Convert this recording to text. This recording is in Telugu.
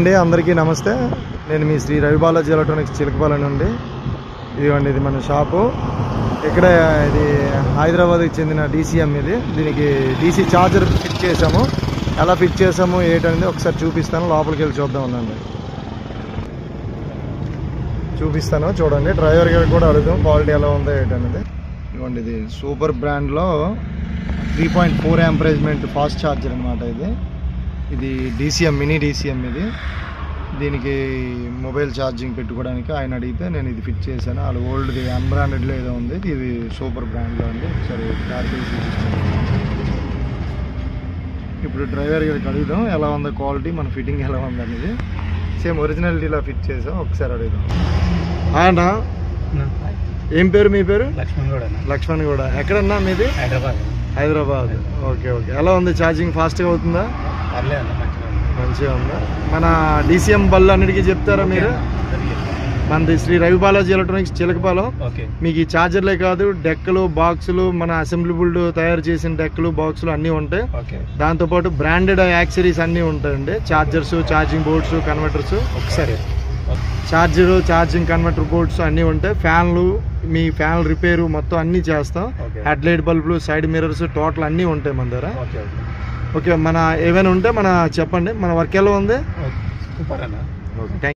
అందరికీ నమస్తే. నేను మీ శ్రీ రవి బాలాజీ ఎలక్ట్రానిక్స్ చిలకపాలెం నుండి. ఇదిగోండి, ఇది మన షాపు. ఇక్కడ ఇది హైదరాబాద్కి చెందిన DCM. దీనికి DC ఛార్జర్ ఫిట్ చేసాము. ఎలా ఫిట్ చేసాము ఏంటనేది ఒకసారి చూపిస్తాను. లోపలికి వెళ్ళి చూద్దాం ఉందండి, చూపిస్తాను. చూడండి, డ్రైవర్ గారికి కూడా అడుగుదాం క్వాలిటీ ఎలా ఉందో ఏంటనేది. ఇదిగోండి, ఇది సూపర్ బ్రాండ్లో 3.4 యాంపరేజ్మెంట్ ఫాస్ట్ ఛార్జర్ అనమాట. ఇది DCM, మినీ DCM. దీనికి మొబైల్ ఛార్జింగ్ పెట్టుకోవడానికి ఆయన అడిగితే నేను ఇది ఫిట్ చేశాను. వాళ్ళు ఓల్డ్ది అన్బ్రాండెడ్లో ఏదో ఉంది, ఇది సూపర్ బ్రాండ్లో అండి. ఒకసారి ఇప్పుడు డ్రైవర్ గారికి అడుగుదాం ఎలా ఉందో క్వాలిటీ, మన ఫిట్టింగ్ ఎలా ఉంది అనేది. సేమ్ ఒరిజినాలిటీలో ఫిట్ చేసాం, ఒకసారి అడుగుదాం. అన్నా, ఏం పేరు మీ పేరు? లక్ష్మణ్ గౌడ. ఎక్కడన్నా మీది? హైదరాబాద్. ఓకే. ఎలా ఉంది ఛార్జింగ్? ఫాస్ట్గా అవుతుందా? మంచిగా ఉందా? మన DCM బళ్ళు అన్నిటికీ చెప్తారా మీరు? మనది శ్రీ రవి బాలాజీ ఎలక్ట్రానిక్స్ చిలకపాలెం. మీకు ఈ ఛార్జర్లే కాదు, డెక్కలు, బాక్సులు, మన అసెంబ్లీబుల్ తయారు చేసిన డెక్కలు, బాక్సులు అన్నీ ఉంటాయి. దాంతోపాటు బ్రాండెడ్ యాక్సరీస్ అన్నీ ఉంటాయండి. ఛార్జర్స్, ఛార్జింగ్ బోర్డ్స్, కన్వర్టర్స్, ఒకసారి ఛార్జరు, ఛార్జింగ్ కన్వర్టర్ బోర్డ్స్ అన్నీ ఉంటాయి. ఫ్యాన్లు, మీ ఫ్యాన్ రిపేరు మొత్తం అన్నీ చేస్తాం. హెడ్ లైట్ బల్బులు, సైడ్ మిర్రర్స్, టోటల్ అన్నీ ఉంటాయి మన దగ్గర. ఓకే, మన ఏమైనా ఉంటే మన చెప్పండి. మన వర్క్ ఎలా ఉంది? Okay, thank you.